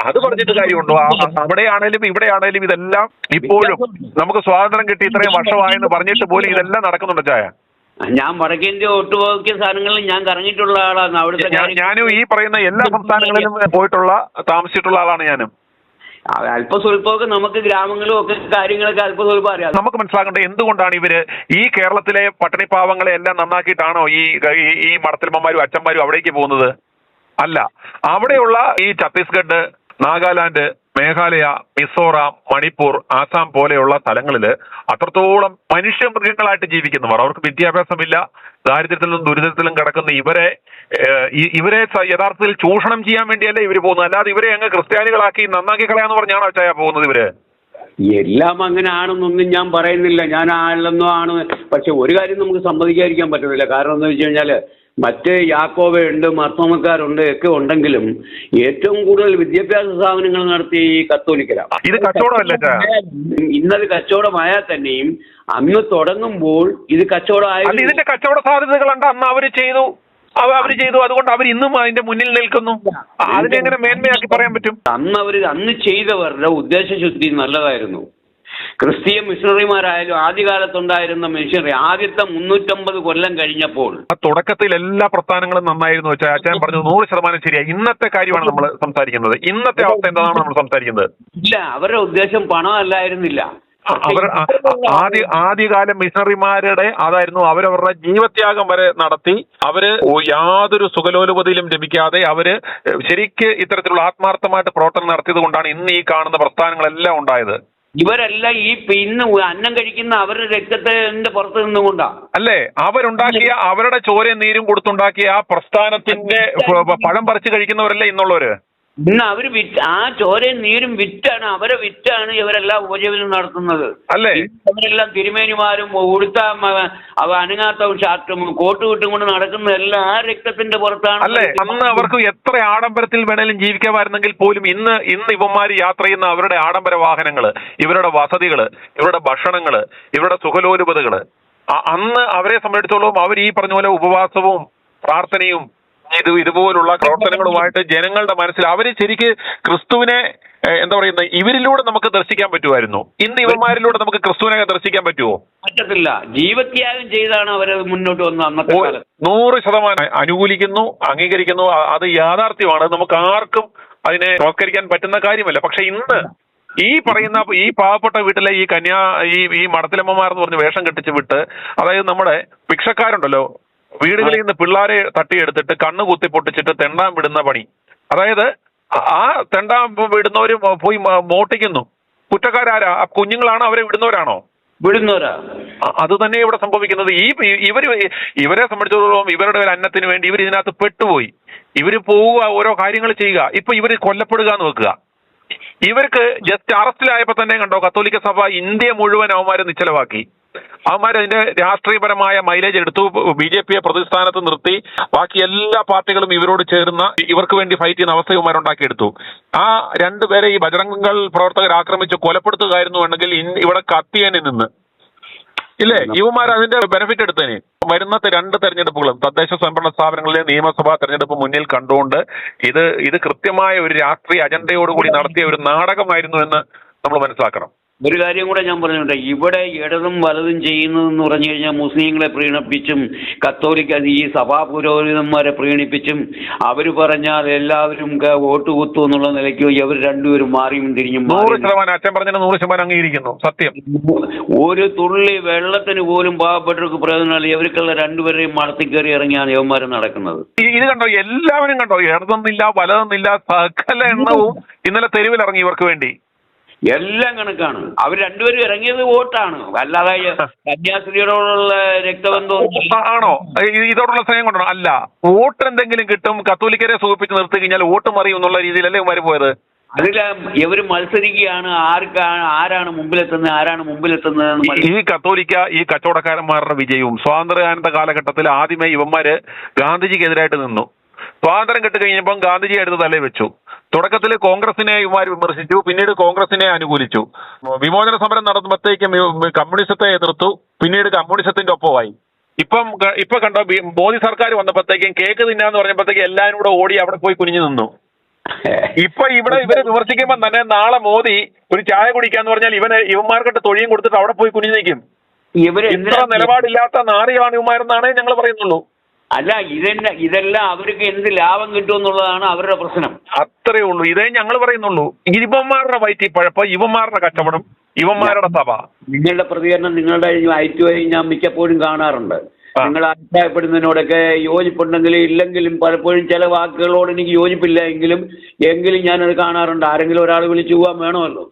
അത് പറഞ്ഞിട്ട് കാര്യമുണ്ടോ? അവിടെയാണേലും ഇവിടെയാണേലും ഇതെല്ലാം ഇപ്പോഴും നമുക്ക് സ്വാതന്ത്ര്യം കിട്ടി ഇത്രയും വർഷമായെന്ന് പറഞ്ഞിട്ട് പോലും ഇതെല്ലാം നടക്കുന്നുണ്ടോ ചായ? ഞാൻ വടക്കേന്ത്യ ഒട്ടുപോക്കിയ സ്ഥലങ്ങളിൽ ഞാൻ കറങ്ങിയിട്ടുള്ള ആളാണ്. അവിടുത്തെ ഞാനും ഈ പറയുന്ന എല്ലാ സംസ്ഥാനങ്ങളിലും പോയിട്ടുള്ള താമസിച്ചിട്ടുള്ള ആളാണ് ഞാനും. അല്പ സ്വല്പമൊക്കെ നമുക്ക് ഗ്രാമങ്ങളും ഒക്കെ കാര്യങ്ങളൊക്കെ അല്പ സ്വല്പം അറിയാം. നമുക്ക് മനസ്സിലാക്കേണ്ടത് എന്തുകൊണ്ടാണ് ഇവര് ഈ കേരളത്തിലെ പട്ടിണിപ്പാവങ്ങളെ എല്ലാം നന്നാക്കിയിട്ടാണോ ഈ മടത്തലമ്മമാരും അച്ഛന്മാരും അവിടേക്ക് പോകുന്നത്? അല്ല, അവിടെയുള്ള ഈ ഛത്തീസ്ഗഡ്, നാഗാലാൻഡ്, മേഘാലയ, മിസോറാം, മണിപ്പൂർ, ആസാം പോലെയുള്ള സ്ഥലങ്ങളിൽ അത്രത്തോളം മനുഷ്യമൃഗങ്ങളായിട്ട് ജീവിക്കുന്നവർ, അവർക്ക് വിദ്യാഭ്യാസമില്ല, ദാരിദ്ര്യത്തിലും ദുരിതത്തിലും കിടക്കുന്ന ഇവരെ യഥാർത്ഥത്തിൽ ചൂഷണം ചെയ്യാൻ വേണ്ടിയല്ലേ ഇവർ പോകുന്നത്. അല്ലാതെ ഇവരെ അങ്ങ് ക്രിസ്ത്യാനികളാക്കി നന്നാക്കി കളയാന്ന് പറഞ്ഞാണോ ചായ പോകുന്നത് ഇവര്? എല്ലാം അങ്ങനെ ആണെന്നൊന്നും ഞാൻ പറയുന്നില്ല, ഞാൻ ആളെന്നോ ആണ്. പക്ഷെ ഒരു കാര്യം നമുക്ക് സമ്മതിക്കാതിരിക്കാൻ പറ്റുന്നില്ല. കാരണം എന്താ വെച്ച് കഴിഞ്ഞാൽ മറ്റ് യാക്കോബയുണ്ട്, മർത്തോമക്കാരുണ്ട് ഒക്കെ ഉണ്ടെങ്കിലും ഏറ്റവും കൂടുതൽ വിദ്യാഭ്യാസ സ്ഥാപനങ്ങൾ നടത്തിയ ഈ കത്തോലിക്കലാണ്. ഇത് കച്ചവടമല്ല. ഇന്നത് കച്ചവടമായാൽ തന്നെയും അന്ന് തുടങ്ങുമ്പോൾ ഇത് കച്ചവടമായിരുന്നു. ഇതിന്റെ കച്ചവട സാധ്യതകളുണ്ട്. അന്ന് അവര് ചെയ്തു, അതുകൊണ്ട് അവർ ഇന്നും അതിന്റെ മുന്നിൽ നിൽക്കുന്നു. അതിനെങ്ങനെ മേന്മയാക്കി പറയാൻ പറ്റും? അന്ന് ചെയ്തവരുടെ ഉദ്ദേശശുദ്ധി നല്ലതായിരുന്നു. ക്രിസ്തീയ മിഷണറിമാരായാലും ആദ്യകാലത്തുണ്ടായിരുന്ന മിഷണറി ആദ്യത്തെ 350 കൊല്ലം കഴിഞ്ഞപ്പോൾ തുടക്കത്തിൽ എല്ലാ പ്രസ്ഥാനങ്ങളും നന്നായിരുന്നു വെച്ചാൽ അച്ഛൻ പറഞ്ഞു 100% ശരിയായി. ഇന്നത്തെ കാര്യമാണ് നമ്മൾ സംസാരിക്കുന്നത്. ഇന്നത്തെ അവസ്ഥ എന്താണെന്ന് നമ്മൾ സംസാരിക്കുന്നത്. ഇല്ല, അവരുടെ ഉദ്ദേശം പണമല്ലായിരുന്നില്ല. ആദ്യകാല മിഷണറിമാരുടെ അതായിരുന്നു. അവരവരുടെ ജീവത്യാഗം വരെ നടത്തി അവര് യാതൊരു സുഖലോലുപതയിലും ലഭിക്കാതെ അവര് ശരിക്ക് ഇത്തരത്തിലുള്ള ആത്മാർത്ഥമായിട്ട് പ്രവർത്തനം നടത്തിയത് കൊണ്ടാണ് ഇന്ന് ഈ കാണുന്ന പ്രസ്ഥാനങ്ങളെല്ലാം ഉണ്ടായത്. ഇവരെല്ലാം ഇന്ന് അന്നം കഴിക്കുന്ന അവരുടെ രക്തത്തിന്റെ പുറത്ത് നിന്നുകൊണ്ടാ അല്ലേ? അവരുണ്ടാക്കിയ അവരുടെ ചോരയും നീരും കൊടുത്തുണ്ടാക്കിയ ആ പ്രസ്ഥാനത്തിന്റെ പഴം പറിച്ചു കഴിക്കുന്നവരല്ലേ ഇന്നുള്ളവര്? ഇന്ന് അവര് ആ ചോരയും നീരും വിറ്റാണ് ഇവരെല്ലാം ഉപജീവനം നടത്തുന്നത് അല്ലേ? അവരെല്ലാം തിരുമേനിമാരും ഉടുത്ത അനങ്ങാത്ത ഷാർട്ടും കോട്ടുവിട്ടും കൊണ്ട് നടക്കുന്നതെല്ലാം ആ രക്തത്തിന്റെ പുറത്താണ് അല്ലേ? അന്ന് അവർക്ക് എത്ര ആഡംബരത്തിൽ വേണേലും ജീവിക്കാമായിരുന്നെങ്കിൽ പോലും ഇന്ന് ഇവന്മാര് യാത്ര ചെയ്യുന്ന അവരുടെ ആഡംബര വാഹനങ്ങള്, ഇവരുടെ വസതികള്, ഇവരുടെ ഭക്ഷണങ്ങള്, ഇവരുടെ സുഖലോലുപതകള്, അന്ന് അവരെ സംബന്ധിച്ചിടത്തോളം അവർ ഈ പറഞ്ഞ പോലെ ഉപവാസവും പ്രാർത്ഥനയും ഇതുപോലുള്ള പ്രവർത്തനങ്ങളുമായിട്ട് ജനങ്ങളുടെ മനസ്സിൽ അവര് ശരിക്ക് ക്രിസ്തുവിനെ എന്താ പറയുന്നത് ഇവരിലൂടെ നമുക്ക് ദർശിക്കാൻ പറ്റുമായിരുന്നു. ഇന്ന് ഇവന്മാരിലൂടെ നമുക്ക് ക്രിസ്തുവിനെ ദർശിക്കാൻ പറ്റുമോ? പറ്റത്തില്ല. ജീവത്യാഗം ചെയ്താണ് അവർ മുന്നോട്ട് വന്നത്. അന്നത്തെ 100% അനുകൂലിക്കുന്നു, അംഗീകരിക്കുന്നു. അത് യാഥാർത്ഥ്യമാണ്. നമുക്ക് ആർക്കും അതിനെ സംസ്കരിക്കാൻ പറ്റുന്ന കാര്യമല്ല. പക്ഷെ ഇന്ന് ഈ പറയുന്ന ഈ പാവപ്പെട്ട വീട്ടിലെ ഈ മടത്തിലമ്മമാരെന്ന് പറഞ്ഞ് വേഷം കെട്ടിച്ച് വിട്ട്, അതായത് നമ്മുടെ ഭിക്ഷക്കാരുണ്ടല്ലോ, വീടുകളിൽ നിന്ന് പിള്ളേരെ തട്ടിയെടുത്തിട്ട് കണ്ണ് കുത്തി പൊട്ടിച്ചിട്ട് തെണ്ടാൻ വിടുന്ന പണി. അതായത് ആ തെണ്ടാൻ വിടുന്നവര് പോയി മോട്ടിക്കുന്നു. കുറ്റക്കാരാരാ? കുഞ്ഞുങ്ങളാണോ? അവരെ വിടുന്നവരാണോ? വിടുന്നവരാ. അത് തന്നെ ഇവിടെ സംഭവിക്കുന്നത്. ഇവരെ സംബന്ധിച്ചിടത്തോളം ഇവരുടെ ഒരു അന്നത്തിന് വേണ്ടി ഇവർ ഇതിനകത്ത് പെട്ടുപോയി. ഇവര് പോവുക, ഓരോ കാര്യങ്ങൾ ചെയ്യുക. ഇപ്പൊ ഇവര് കൊല്ലപ്പെടുക എന്ന് വെക്കുക. ഇവർക്ക് ജസ്റ്റ് അറസ്റ്റിലായപ്പോ തന്നെ കണ്ടോ, കത്തോലിക്ക സഭ ഇന്ത്യ മുഴുവൻ അവന്മാരെ നിശ്ചലമാക്കി. അവന്മാരതിന്റെ രാഷ്ട്രീയപരമായ മൈലേജ് എടുത്തു. BJPയെ പ്രതിസ്ഥാനത്ത് നിർത്തി ബാക്കി എല്ലാ പാർട്ടികളും ഇവരോട് ചേർന്ന ഇവർക്ക് വേണ്ടി ഫൈറ്റ് ചെയ്യുന്ന അവസ്ഥ ഇവന്മാരുണ്ടാക്കിയെടുത്തു. ആ രണ്ടുപേരെ ഈ ബജറംഗൾ പ്രവർത്തകർ ആക്രമിച്ച് കൊലപ്പെടുത്തുകയായിരുന്നു എന്നെങ്കിൽ ഇവിടെ കത്തിയേനെ നിന്ന് ഇല്ലേ? ഇവന്മാർ അതിന്റെ ബെനിഫിറ്റ് എടുത്തേനെ. വരുന്ന 2 തെരഞ്ഞെടുപ്പുകളും തദ്ദേശ സ്വയംഭരണ സ്ഥാപനങ്ങളിലെ നിയമസഭാ തെരഞ്ഞെടുപ്പ് മുന്നിൽ കണ്ടുകൊണ്ട് ഇത് കൃത്യമായ ഒരു രാഷ്ട്രീയ അജണ്ടയോടുകൂടി നടത്തിയ ഒരു നാടകമായിരുന്നു എന്ന് നമ്മൾ മനസ്സിലാക്കണം. ഒരു കാര്യം കൂടെ ഞാൻ പറഞ്ഞോട്ടെ. ഇവിടെ ഇടതും വലതും ചെയ്യുന്നതെന്ന് പറഞ്ഞു കഴിഞ്ഞാൽ മുസ്ലിങ്ങളെ പ്രീണിപ്പിച്ചും കത്തോലിക്ക ഈ സഭാ പുരോഹിതന്മാരെ പ്രീണിപ്പിച്ചും അവർ പറഞ്ഞാൽ എല്ലാവരും വോട്ട് കുത്തു എന്നുള്ള നിലയ്ക്ക് ഇവർ രണ്ടുപേരും മാറിയും തിരിഞ്ഞും 100% അച്ഛൻ പറഞ്ഞാൽ 100% അംഗീകരിക്കുന്നു. സത്യം. ഒരു തുള്ളി വെള്ളത്തിന് പോലും പാവപ്പെട്ടവർക്ക് പ്രയോജനമില്ല. ഇവർക്കുള്ള രണ്ടുപേരെയും മടത്തി കയറി ഇറങ്ങിയാണ് യവന്മാർ നടക്കുന്നത്. ഇത് കണ്ടോ, എല്ലാവരും കണ്ടോ, ഇടതൊന്നില്ല വലതൊന്നില്ല, സകല എണ്ണവും ഇന്നലെ തെരുവിലിറങ്ങി ഇവർക്ക് വേണ്ടി. എല്ലാം കണക്കാണ്. അവർ രണ്ടുപേരും ഇറങ്ങിയത് വോട്ടാണ്, അല്ലാതെ കന്യാസ്ത്രീയോടുള്ള രക്തബന്ധം ആണോ? ഇതോടുള്ള സ്നേഹം കൊണ്ടാണോ? അല്ല, വോട്ട് എന്തെങ്കിലും കിട്ടും, കത്തോലിക്കരെ സൂചിപ്പിച്ച് നിർത്തി കഴിഞ്ഞാൽ വോട്ട് മറിയും എന്നുള്ള രീതിയിലല്ലേ ഇവര് പോയത്? അതിൽ ഇവർ മത്സരിക്കുകയാണ്, ആരാണ് മുമ്പിലെത്തുന്നത്. ഈ കത്തോലിക്ക ഈ കച്ചവടക്കാരന്മാരുടെ വിജയവും സ്വാതന്ത്ര്യാനന്ത കാലഘട്ടത്തിൽ ആദ്യമേ ഇവന്മാര് ഗാന്ധിജിക്കെതിരായിട്ട് നിന്നു. സ്വാതന്ത്ര്യം കിട്ടിക്കഴിഞ്ഞപ്പം ഗാന്ധിജി എടുത്ത് തലേ വെച്ചു. തുടക്കത്തിൽ കോൺഗ്രസിനെ ഇവന്മാർ വിമർശിച്ചു, പിന്നീട് കോൺഗ്രസിനെ അനുകൂലിച്ചു. വിമോചന സമരം നടത്തുമ്പോഴത്തേക്കും കമ്മ്യൂണിസത്തെ എതിർത്തു, പിന്നീട് കമ്മ്യൂണിസത്തിന്റെ ഒപ്പമായി. ഇപ്പൊ കണ്ടോ, മോദി സർക്കാർ വന്നപ്പോഴത്തേക്കും കേക്ക് തിന്നാന്ന് പറഞ്ഞപ്പോഴത്തേക്കും എല്ലാവരും കൂടെ ഓടി അവിടെ പോയി കുനിഞ്ഞു നിന്നു. ഇപ്പൊ ഇവരെ വിമർശിക്കുമ്പോ തന്നെ നാളെ മോദി ഒരു ചായ കുടിക്കാന്ന് പറഞ്ഞാൽ ഇവന്മാർക്കിട്ട് തൊഴിയും കൊടുത്തിട്ട് അവിടെ പോയി കുനിഞ്ഞു നിൽക്കും. ഇത്ര നിലപാടില്ലാത്ത നാറികളാണ് ഇവന്മാരെന്നാണ് ഞങ്ങൾ പറയുന്നുള്ളൂ. അല്ല, ഇതെല്ലാം അവർക്ക് എന്ത് ലാഭം കിട്ടുമെന്നുള്ളതാണ് അവരുടെ പ്രശ്നം. അത്രേ ഉള്ളൂ, ഇതേ ഞങ്ങൾ പറയുന്നുള്ളൂ. ഇവന്മാരുടെ വയറ്റി പഴപ്പ്, ഇവന്മാരുടെ കച്ചവടം, ഇവന്മാരുടെ സഭ. നിങ്ങളുടെ പ്രതികരണം, നിങ്ങളുടെ ഐറ്റുമായി ഞാൻ മിക്കപ്പോഴും കാണാറുണ്ട്. നിങ്ങൾ അഭിപ്രായപ്പെടുന്നതിനോടൊക്കെ യോജിപ്പുണ്ടെങ്കിൽ ഇല്ലെങ്കിലും പലപ്പോഴും ചില വാക്കുകളോട് എനിക്ക് യോജിപ്പില്ല എങ്കിലും ഞാനത് കാണാറുണ്ട്. ആരെങ്കിലും ഒരാൾ വിളിച്ചു പോകാൻ വേണമല്ലോ.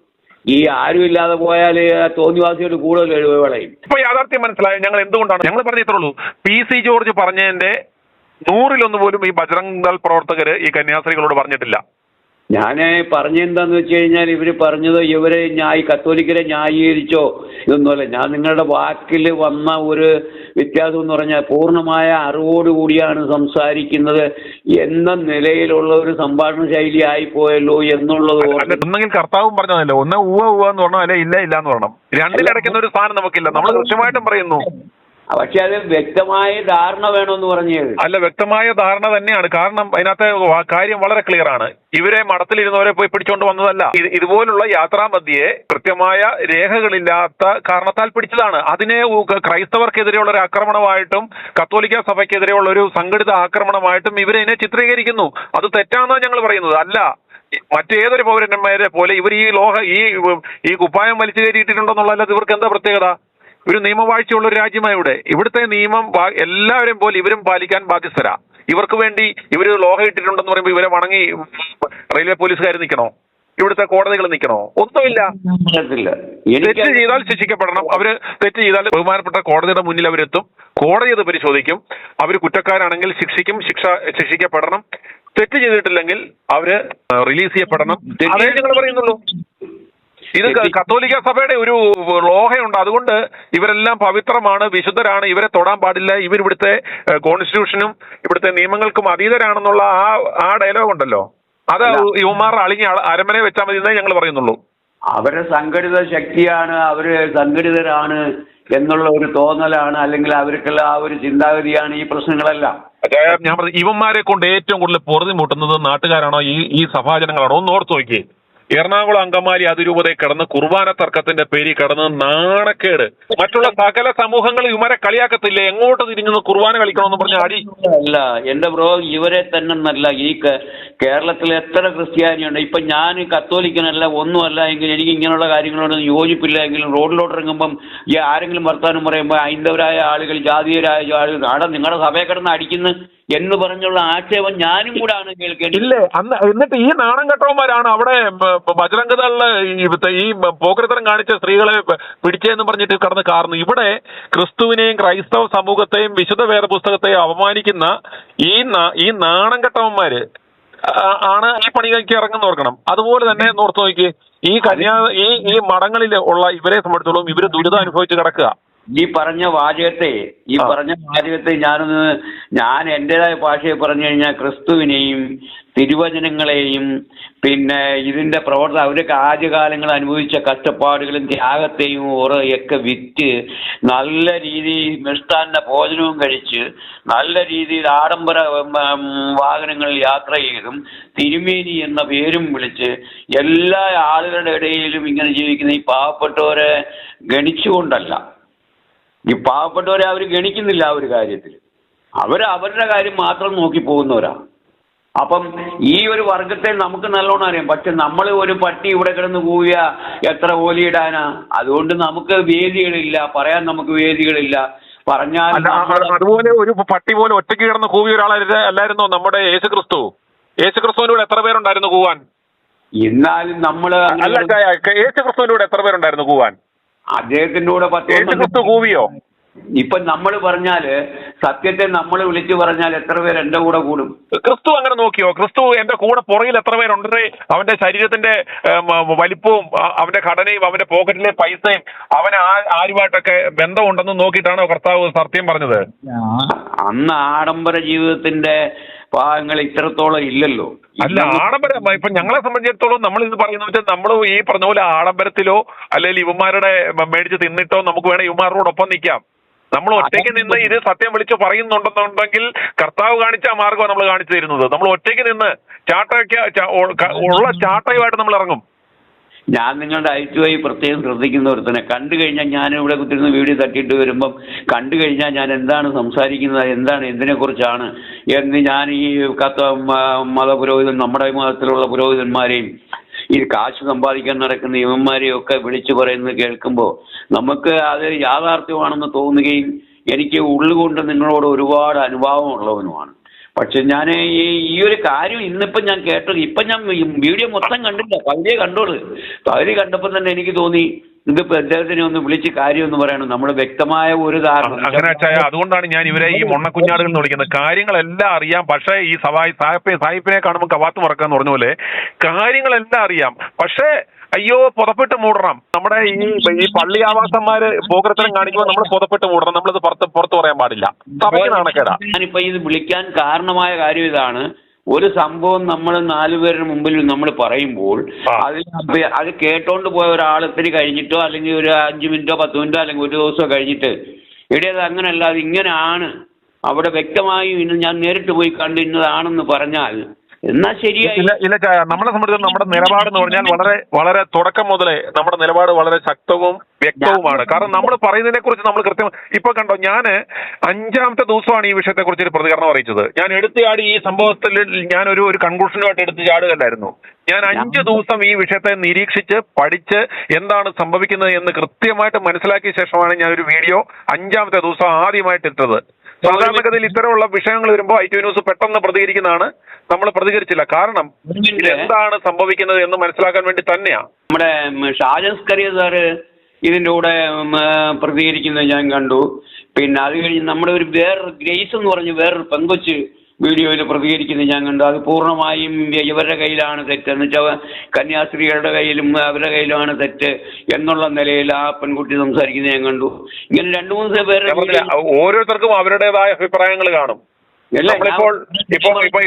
ഈ ആരും ഇല്ലാതെ പോയാൽ തോന്നിവാസിയോട് കൂടുതൽ വിളയും. ഇപ്പൊ യാഥാർത്ഥ്യം മനസ്സിലായോ? ഞങ്ങൾ എന്തുകൊണ്ടാണ് ഞങ്ങൾ പറഞ്ഞിട്ടുള്ളൂ, PC ജോർജ് പറഞ്ഞതിന്റെ 100-1 പോലും ഈ ബജ്റംഗ് ദൾ പ്രവർത്തകര് ഈ കന്യാസ്ത്രീകളോട് പറഞ്ഞിട്ടില്ല. ഞാൻ പറഞ്ഞെന്താന്ന് വെച്ച് കഴിഞ്ഞാൽ, ഇവർ പറഞ്ഞത് കത്തോലിക്കരെ ന്യായീകരിച്ചോ ഇതൊന്നുമല്ല. ഞാൻ നിങ്ങളുടെ വാക്കിൽ വന്ന ഒരു വ്യത്യാസം എന്ന് പറഞ്ഞാൽ പൂർണ്ണമായ അറിവോടുകൂടിയാണ് സംസാരിക്കുന്നത് എന്ന നിലയിലുള്ള ഒരു സംഭാഷണ ശൈലി ആയിപ്പോയല്ലോ എന്നുള്ളത്. ഒന്നെങ്കിൽ കർത്താവും പറഞ്ഞതല്ലോ, ഒന്ന് ഉവ്വ എന്ന് പറഞ്ഞോ, അല്ലെ ഇല്ല എന്ന് പറയണം. രണ്ടിലടയ്ക്കുന്ന ഒരു സ്ഥാനം നമുക്കില്ല. നമ്മൾ കൃത്യമായിട്ടും പറയുന്നു. പക്ഷെ അത് വ്യക്തമായ ധാരണ വേണമെന്ന് പറഞ്ഞത് അല്ല, വ്യക്തമായ ധാരണ തന്നെയാണ്. കാരണം അതിനകത്ത് കാര്യം വളരെ ക്ലിയർ ആണ്. ഇവരെ മഠത്തിലിരുന്നവരെ പോയി പിടിച്ചോണ്ട് വന്നതല്ല. ഇതുപോലുള്ള യാത്രാമധ്യേ കൃത്യമായ രേഖകളില്ലാത്ത കാരണത്താൽ പിടിച്ചതാണ്. അതിനെ ക്രൈസ്തവർക്കെതിരെയുള്ള ഒരു ആക്രമണമായിട്ടും കത്തോലിക്ക സഭയ്ക്കെതിരെയുള്ള ഒരു സംഘടിത ആക്രമണമായിട്ടും ഇവരെ ചിത്രീകരിക്കുന്നു. അത് തെറ്റാണെന്നാണ് ഞങ്ങൾ പറയുന്നത്. അല്ല, മറ്റേതൊരു പൗരന്മാരെ പോലെ ഇവർ ഈ കുപ്പായം വലിച്ചു കയറ്റിയിട്ടുണ്ടെന്നുള്ളതല്ല. ഇവർക്ക് എന്താ പ്രത്യേകത? ഒരു നിയമവാഴ്ചയുള്ള ഒരു രാജ്യമാണ് ഇവിടെ. ഇവിടുത്തെ നിയമം എല്ലാവരും പോലെ ഇവരും പാലിക്കാൻ ബാധ്യസ്ഥരാ. ഇവർക്ക് വേണ്ടി ഇവർ ലോഹ ഇട്ടിട്ടുണ്ടെന്ന് പറയുമ്പോൾ ഇവരെ വണങ്ങി റെയിൽവേ പോലീസുകാർ നിൽക്കണോ? ഇവിടുത്തെ കോടതികൾ നിൽക്കണോ? ഒന്നുമില്ല. തെറ്റ് ചെയ്താൽ ശിക്ഷിക്കപ്പെടണം. അവര് തെറ്റ് ചെയ്താൽ ബഹുമാനപ്പെട്ട കോടതിയുടെ മുന്നിൽ അവരെത്തും. കോടതി അത് പരിശോധിക്കും. അവർ കുറ്റക്കാരാണെങ്കിൽ ശിക്ഷിക്കപ്പെടണം. തെറ്റ് ചെയ്തിട്ടില്ലെങ്കിൽ അവര് റിലീസ് ചെയ്യപ്പെടണം. അതേ ഞങ്ങൾ പറയുന്നുള്ളൂ. ഇത് കത്തോലിക്ക സഭയുടെ ഒരു ലോഹയുണ്ട്. അതുകൊണ്ട് ഇവരെല്ലാം പവിത്രമാണ്, വിശുദ്ധരാണ്, ഇവരെ തൊടാൻ പാടില്ല, ഇവിടുത്തെ കോൺസ്റ്റിറ്റ്യൂഷനും ഇവിടുത്തെ നിയമങ്ങൾക്കും അതീതരാണെന്നുള്ള ആ ഡയലോഗ് ഉണ്ടല്ലോ, അത് യുവമാർ അളിഞ്ഞ് അരമനെ വെച്ചാൽ മതി എന്നേ ഞങ്ങൾ പറയുന്നുള്ളൂ. അവരെ സംഘടിത ശക്തിയാണ്, അവര് സംഘടിതരാണ് എന്നുള്ള ഒരു തോന്നലാണ്, അല്ലെങ്കിൽ അവർക്കുള്ള ആ ഒരു ചിന്താഗതിയാണ് ഈ പ്രശ്നങ്ങളെല്ലാം. ഞാൻ പറഞ്ഞു, ഇവന്മാരെ കൊണ്ട് ഏറ്റവും കൂടുതൽ പൊറുതി മുട്ടുന്നത് നാട്ടുകാരാണോ ഈ സഭാജനങ്ങളാണോ? ഒന്ന് ഓർത്ത് നോക്കിയേ. എറണാകുളം അങ്കമാലി അതിരൂപതയിൽ കിടന്ന് കുർബാന തർക്കത്തിന്റെ പേരിൽ കിടന്ന് നാണക്കേട്. മറ്റുള്ള സകല സമൂഹങ്ങൾ ഇവരെ കളിയാക്കത്തില്ലേ? എങ്ങോട്ട് തിരിഞ്ഞു കുർബാന കളിക്കണമെന്ന് പറഞ്ഞ അടി അല്ല എന്റെ ബ്രോ, ഇവരെ തന്നെ നല്ല ഈ കേരളത്തിൽ എത്ര ക്രിസ്ത്യാനിയുണ്ട്. ഇപ്പൊ ഞാൻ കത്തോലിക്കനല്ല, ഒന്നുമല്ല എങ്കിൽ എനിക്ക് ഇങ്ങനെയുള്ള കാര്യങ്ങളോട് യോജിപ്പില്ല എങ്കിലും റോഡിലോട്ട് ഇറങ്ങുമ്പം ഈ ആരെങ്കിലും വർത്താനം പറയുമ്പോൾ ഹൈന്ദവരായ ആളുകൾ, ജാതീയരായ ആളുകൾ ആടെ നിങ്ങളുടെ സഭയെ കിടന്ന് അടിക്കുന്നു എന്ന് പറഞ്ഞുള്ള ആക്ഷേപം ഞാനും കൂടാണ് കേൾക്കേണ്ടത്. ഇല്ലേ? എന്നിട്ട് ഈ നാണം കെട്ടവന്മാരാണ് അവിടെ ബജ്റംഗ് ദളില് ഈ പോക്രിത്തരം കാണിച്ച സ്ത്രീകളെ പിടിച്ചെന്ന് പറഞ്ഞിട്ട് കടന്ന് കാർന്നു. ഇവിടെ ക്രിസ്തുവിനെയും ക്രൈസ്തവ സമൂഹത്തെയും വിശുദ്ധ വേദപുസ്തകത്തെയും അപമാനിക്കുന്ന ഈ നാണം കെട്ടവന്മാര് ആണ് ഈ പണിക്ക് ഇറങ്ങുന്ന ഓർക്കണം. അതുപോലെ തന്നെ ഓർത്ത് നോക്കി, ഈ മഠങ്ങളിൽ ഉള്ള ഇവരെ സംബന്ധിച്ചോളം ഇവര് ദുരിതം അനുഭവിച്ച് കിടക്കുക. ഈ പറഞ്ഞ വാചകത്തെ ഞാൻ എൻ്റെതായ ഭാഷയിൽ പറഞ്ഞു കഴിഞ്ഞാൽ ക്രിസ്തുവിനെയും തിരുവചനങ്ങളെയും പിന്നെ ഇതിൻ്റെ പ്രവർത്തനം അവരൊക്കെ ആദ്യകാലങ്ങൾ അനുഭവിച്ച കഷ്ടപ്പാടുകളും ത്യാഗത്തെയും ഒക്കെ വിറ്റ് നല്ല രീതിയിൽ മിഷ്ടാന്ന ഭോജനവും കഴിച്ച് നല്ല രീതിയിൽ ആഡംബര വാഹനങ്ങളിൽ യാത്ര ചെയ്തും തിരുമേനി എന്ന പേരും വിളിച്ച് എല്ലാ ആളുകളുടെ ഇടയിലും ഇങ്ങനെ ജീവിക്കുന്ന ഈ പാവപ്പെട്ടവരെ ഗണിച്ചുകൊണ്ടല്ല. ഈ പാവപ്പെട്ടവരെ അവർ ഗണിക്കുന്നില്ല. ആ ഒരു കാര്യത്തിൽ അവരുടെ കാര്യം മാത്രം നോക്കി പോകുന്നവരാണ്. അപ്പം ഈ ഒരു വർഗത്തെ നമുക്ക് നല്ലോണം അറിയാം. പക്ഷെ നമ്മൾ ഒരു പട്ടി ഇവിടെ കിടന്ന് കൂവിയ എത്ര ഓലിയിടാനാ? അതുകൊണ്ട് നമുക്ക് വേദികളില്ല, പറയാൻ നമുക്ക് വേദികളില്ല. പറഞ്ഞാൽ അതുപോലെ ഒരു പട്ടി പോലെ ഒറ്റയ്ക്ക് കിടന്ന് കൂവിയ ഒരാളല്ലായിരുന്നോ നമ്മുടെ യേശുക്രിസ്തു? യേശുക്രിസ്തുവിനോട് എത്ര പേരുണ്ടായിരുന്നു കൂവാൻ? എന്നാലും നമ്മള് അല്ല യേശു ക്രിസ്തുവിന്റെ കൂടെ എത്ര പേരുണ്ടായിരുന്നു കൂവാൻ? അദ്ദേഹത്തിന്റെ കൂടെ യേശു ക്രിസ്തു കൂവിയോ? ഇപ്പൊ നമ്മൾ പറഞ്ഞാല് സത്യത്തെ നമ്മൾ വിളിച്ചു പറഞ്ഞാൽ എത്ര പേര് എന്റെ കൂടെ കൂടും? ക്രിസ്തു അങ്ങനെ നോക്കിയോ? ക്രിസ്തു എന്റെ കൂടെ പുറകിൽ എത്ര പേരുണ്ട്? അവന്റെ ശരീരത്തിന്റെ വലിപ്പവും അവന്റെ ഘടനയും അവന്റെ പോക്കറ്റിലെ പൈസയും അവന് ആരുമായിട്ടൊക്കെ ബന്ധമുണ്ടെന്ന് നോക്കിയിട്ടാണോ കർത്താവ് സത്യം പറഞ്ഞത്? അന്ന് ആഡംബര ജീവിതത്തിന്റെ ഭാഗങ്ങൾ ഇത്രത്തോളം ഇല്ലല്ലോ. അല്ല, ആഡംബരം ഇപ്പൊ ഞങ്ങളെ സംബന്ധിച്ചിടത്തോളം നമ്മൾ ഇത് പറയുന്ന വെച്ചാൽ നമ്മൾ ഈ പറഞ്ഞ പോലെ ആഡംബരത്തിലോ അല്ലെങ്കിൽ ഇവന്മാരുടെ മേടിച്ച് തിന്നിട്ടോ നമുക്ക് വേണേൽ ഇവന്മാരോടൊപ്പം നിൽക്കാം. നമ്മൾ ഒറ്റയ്ക്ക് നിന്ന് ഇത് സത്യം വിളിച്ച് പറയുന്നുണ്ടെന്നുണ്ടെങ്കിൽ കർത്താവ് കാണിച്ച മാർഗമാണ് നമ്മൾ കാണിച്ചു തരുന്നത്. നമ്മൾ ഒറ്റയ്ക്ക് നിന്ന് ഉള്ള ചാട്ടയുമായിട്ട് നമ്മൾ ഇറങ്ങും. ഞാൻ നിങ്ങളുടെ ഐറ്റുമായി പ്രത്യേകം ശ്രദ്ധിക്കുന്ന ഒരുത്തനെ കണ്ടു കഴിഞ്ഞാൽ ഞാൻ ഇവിടെ കുത്തിരുന്ന് വീഡിയോ തട്ടിയിട്ട് വരുമ്പം കണ്ടു കഴിഞ്ഞാൽ ഞാൻ എന്താണ് സംസാരിക്കുന്നത്, എന്തിനെക്കുറിച്ചാണ് എന്ന് ഞാൻ ഈ മതപുരോഹിതൻ, നമ്മുടെ മതത്തിലുള്ള പുരോഹിതന്മാരെയും ഈ കാശ് സമ്പാദിക്കാൻ നടക്കുന്ന ഇവന്മാരെയും ഒക്കെ വിളിച്ചു പറയുന്നത് കേൾക്കുമ്പോൾ നമുക്ക് അത് യാഥാർത്ഥ്യമാണെന്ന് തോന്നുകയും എനിക്ക് ഉള്ളുകൊണ്ട് നിങ്ങളോട് ഒരുപാട് അനുഭാവമുള്ളവനുമാണ്. പക്ഷെ ഞാൻ ഈ ഒരു കാര്യം ഇന്നിപ്പം ഞാൻ കേട്ടത്, ഇപ്പം ഞാൻ വീഡിയോ മൊത്തം കണ്ടില്ല, പകുതിയെ കണ്ടോളൂ. പകുതി കണ്ടപ്പോൾ തന്നെ എനിക്ക് തോന്നി ഇതിപ്പോൾ അദ്ദേഹത്തിനെ ഒന്ന് വിളിച്ച് കാര്യം എന്ന് പറയണം. നമ്മൾ വ്യക്തമായ ഒരു ധാരണ അങ്ങനെ വെച്ചാൽ അതുകൊണ്ടാണ് ഞാൻ ഇവരെ ഈ മൊണ്ണക്കുഞ്ഞാടുകൾ എന്ന് വിളിക്കുന്നത്. കാര്യങ്ങളെല്ലാം അറിയാം, പക്ഷേ ഈ സാഹിബിനെ കാണുമ്പോൾ കവാത്ത് മറക്കാന്ന് പറഞ്ഞ പോലെ കാര്യങ്ങളെല്ലാം അറിയാം. പക്ഷേ അയ്യോ പുതപ്പിട്ട് മൂടണം. നമ്മുടെ ഈ പള്ളി ആവാസന്മാര് പോകരത്തരം കാണിക്കുമ്പോൾ നമ്മൾ പുതപ്പിട്ട് മൂടണം. നമ്മളിത് പുറത്ത് പറയാൻ പാടില്ല. സഭയ്ക്ക് നാണക്കേടാ. ഞാനിപ്പോ ഇത് വിളിക്കാൻ കാരണമായ കാര്യം ഇതാണ്. ഒരു സംഭവം നമ്മൾ 4 പേരുടെ മുമ്പിൽ നമ്മൾ പറയുമ്പോൾ അത് കേട്ടോണ്ട് പോയ ഒരാളത്തിന് കഴിഞ്ഞിട്ടോ അല്ലെങ്കിൽ ഒരു 5 മിനിറ്റോ 10 മിനിറ്റോ അല്ലെങ്കിൽ ഒരു ദിവസമോ കഴിഞ്ഞിട്ട് ഇടയത് അങ്ങനെയല്ല, അത് ഇങ്ങനെയാണ്, അവിടെ വ്യക്തമായി ഇന്ന് ഞാൻ നേരിട്ട് പോയി കണ്ട് ഇന്നതാണെന്ന് പറഞ്ഞാൽ എന്നാ ശരിയായി. ഇല്ല ചായ, നമ്മളെ സംബന്ധിച്ച് നമ്മുടെ നിലപാട് എന്ന് പറഞ്ഞാൽ വളരെ വളരെ തുടക്കം മുതലേ നമ്മുടെ നിലപാട് വളരെ ശക്തവും വ്യക്തവുമാണ്. കാരണം നമ്മൾ പറയുന്നതിനെ കുറിച്ച് നമ്മൾ കൃത്യം ഇപ്പൊ കണ്ടോ, ഞാൻ 5ാമത്തെ ദിവസമാണ് ഈ വിഷയത്തെ കുറിച്ച് ഒരു പ്രതികരണം അറിയിച്ചത്. ഞാൻ എടുത്തുചാടി ഈ സംഭവത്തിൽ ഞാൻ ഒരു കൺക്ലൂഷനുമായിട്ട് എടുത്തു ചാടുകയല്ലായിരുന്നു. ഞാൻ 5 ദിവസം ഈ വിഷയത്തെ നിരീക്ഷിച്ച് പഠിച്ച് എന്താണ് സംഭവിക്കുന്നത് എന്ന് കൃത്യമായിട്ട് മനസ്സിലാക്കിയ ശേഷമാണ് ഞാൻ ഒരു വീഡിയോ 5ാമത്തെ ദിവസം ആദ്യമായിട്ട് ഇട്ടത്. സാധാരണഗതിയിൽ ഇത്തരമുള്ള വിഷയങ്ങൾ വരുമ്പോൾ ഐ ടി ന്യൂസ് പെട്ടെന്ന് പ്രതികരിക്കുന്നതാണ്. നമ്മൾ പ്രതികരിച്ചില്ല, കാരണം എന്താണ് സംഭവിക്കുന്നത് എന്ന് മനസ്സിലാക്കാൻ വേണ്ടി തന്നെയാ. നമ്മുടെ ഷാജസ്കറിയ സാറ് ഇതിൻ്റെ കൂടെ പ്രതികരിക്കുന്നത് ഞാൻ കണ്ടു. പിന്നെ അത് കഴിഞ്ഞ് നമ്മുടെ ഒരു വേറൊരു ഗ്രേസ് എന്ന് പറഞ്ഞ് വേറൊരു പെങ്കൊച്ച് വീഡിയോയിൽ പ്രതികരിക്കുന്നത് ഞാൻ കണ്ടു. അത് പൂർണ്ണമായും ഇവരുടെ കയ്യിലാണ് തെറ്റ്, എന്ന് വെച്ചാൽ കന്യാസ്ത്രീകളുടെ കയ്യിലും അവരുടെ കയ്യിലുമാണ് തെറ്റ് എന്നുള്ള നിലയിൽ ആ പെൺകുട്ടി സംസാരിക്കുന്നത് ഞാൻ കണ്ടു. ഇങ്ങനെ 2-3 പേരുടെ ഓരോരുത്തർക്കും അവരുടേതായ അഭിപ്രായങ്ങൾ കാണും.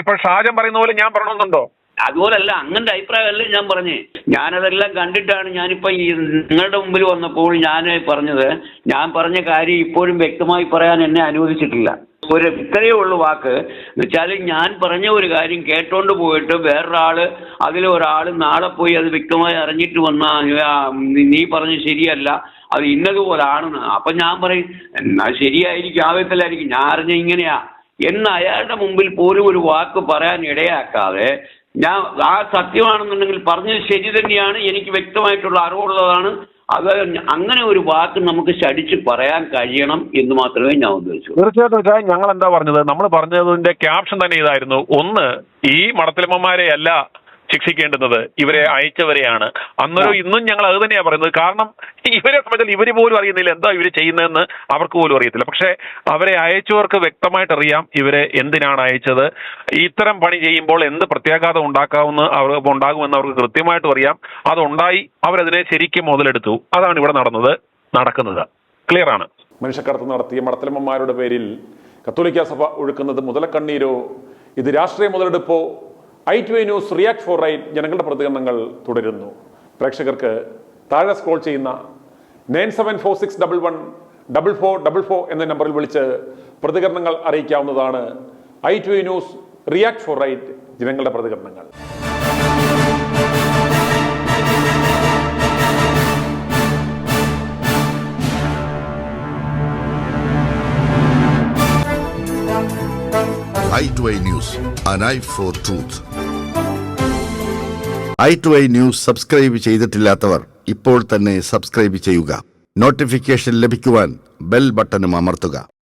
ഇപ്പോൾ ഷാജൻ പറയുന്ന പോലെ ഞാൻ പറയണമെന്നുണ്ടോ? അതുപോലല്ല, അങ്ങനത്തെ അഭിപ്രായമല്ല ഞാൻ പറഞ്ഞേ. ഞാനതെല്ലാം കണ്ടിട്ടാണ് ഞാനിപ്പോൾ ഈ നിങ്ങളുടെ മുമ്പിൽ വന്നപ്പോൾ ഞാൻ പറഞ്ഞത്. ഞാൻ പറഞ്ഞ കാര്യം ഇപ്പോഴും വ്യക്തമായി പറയാൻ എന്നെ അനുവദിച്ചിട്ടില്ല. ഇത്രയേ ഉള്ളൂ വാക്ക് എന്ന് വെച്ചാൽ, ഞാൻ പറഞ്ഞ ഒരു കാര്യം കേട്ടോണ്ട് പോയിട്ട് വേറൊരാൾ അതിലൊരാൾ നാളെ പോയി അത് വ്യക്തമായി അറിഞ്ഞിട്ട് വന്നാൽ നീ പറഞ്ഞ ശരിയല്ല, അത് ഇന്നതുപോലാണെന്ന്. അപ്പം ഞാൻ പറയും എന്നാ ശരിയായിരിക്കും, ആവശ്യത്തിലായിരിക്കും, ഞാൻ അറിഞ്ഞ ഇങ്ങനെയാ എന്ന് അയാളുടെ മുമ്പിൽ പോലും ഒരു വാക്ക് പറയാൻ ഇടയാക്കാതെ ഞാൻ ആ സത്യമാണെന്നുണ്ടെങ്കിൽ പറഞ്ഞത് ശരി തന്നെയാണ്, എനിക്ക് വ്യക്തമായിട്ടുള്ള അറിവുള്ളതാണ്, അത് അങ്ങനെ ഒരു വാക്ക് നമുക്ക് ശടിച്ച് പറയാൻ കഴിയണം എന്ന് മാത്രമേ ഞാൻ ഉദ്ദേശിച്ചു. തീർച്ചയായിട്ടും ഞങ്ങൾ എന്താ പറഞ്ഞത്, നമ്മൾ പറഞ്ഞതിന്റെ ക്യാപ്ഷൻ തന്നെ ഇതായിരുന്നു. ഒന്ന്, ഈ മടത്തിലമ്മമാരെ അല്ല ശിക്ഷിക്കേണ്ടുന്നത്, ഇവരെ അയച്ചവരെയാണ്. അന്നേരം ഇന്നും ഞങ്ങൾ അത് തന്നെയാണ് പറയുന്നത്. കാരണം ഇവരെ സംബന്ധിച്ച് ഇവർ പോലും അറിയുന്നില്ല എന്താ ഇവർ ചെയ്യുന്നതെന്ന്, അവർക്ക് പോലും അറിയത്തില്ല. പക്ഷേ അവരെ അയച്ചവർക്ക് വ്യക്തമായിട്ട് അറിയാം ഇവരെ എന്തിനാണ് അയച്ചത്, ഇത്തരം പണി ചെയ്യുമ്പോൾ എന്ത് പ്രത്യാഘാതം ഉണ്ടാകുമെന്ന് അവർക്ക് കൃത്യമായിട്ടും അറിയാം. അതുണ്ടായി, അവരതിനെ ശരിക്കും മുതലെടുത്തു. അതാണ് ഇവിടെ നടക്കുന്നത്. ക്ലിയർ ആണ്. മനുഷ്യക്കടത്ത് നടത്തിയ മടത്തലമ്മമാരുടെ പേരിൽ കത്തോലിക്ക സഭ ഒഴുക്കുന്നത് മുതലക്കണ്ണീരോ, ഇത് രാഷ്ട്രീയ മുതലെടുപ്പോ? i2i news react for right ജനങ്ങളുടെ പ്രതികരണങ്ങൾ തുടരുന്നു. പ്രേക്ഷകർക്ക് താഴെ സ്ക്രോൾ ചെയ്യുന്ന 9746114444 എന്ന നമ്പറിൽ വിളിച്ച് പ്രതികരണങ്ങൾ അറിയിക്കാവുന്നതാണ്. i2i news react for right ജനങ്ങളുടെ പ്രതികരണങ്ങൾ. i2i News, an eye for truth. i2i news subscribe ചെയ്തിട്ടില്ലാത്തവർ ഇപ്പോൾ തന്നെ സബ്സ്ക്രൈബ് ചെയ്യുക. നോട്ടിഫിക്കേഷൻ ലഭിക്കുവാൻ ബെൽ ബട്ടണും അമർത്തുക.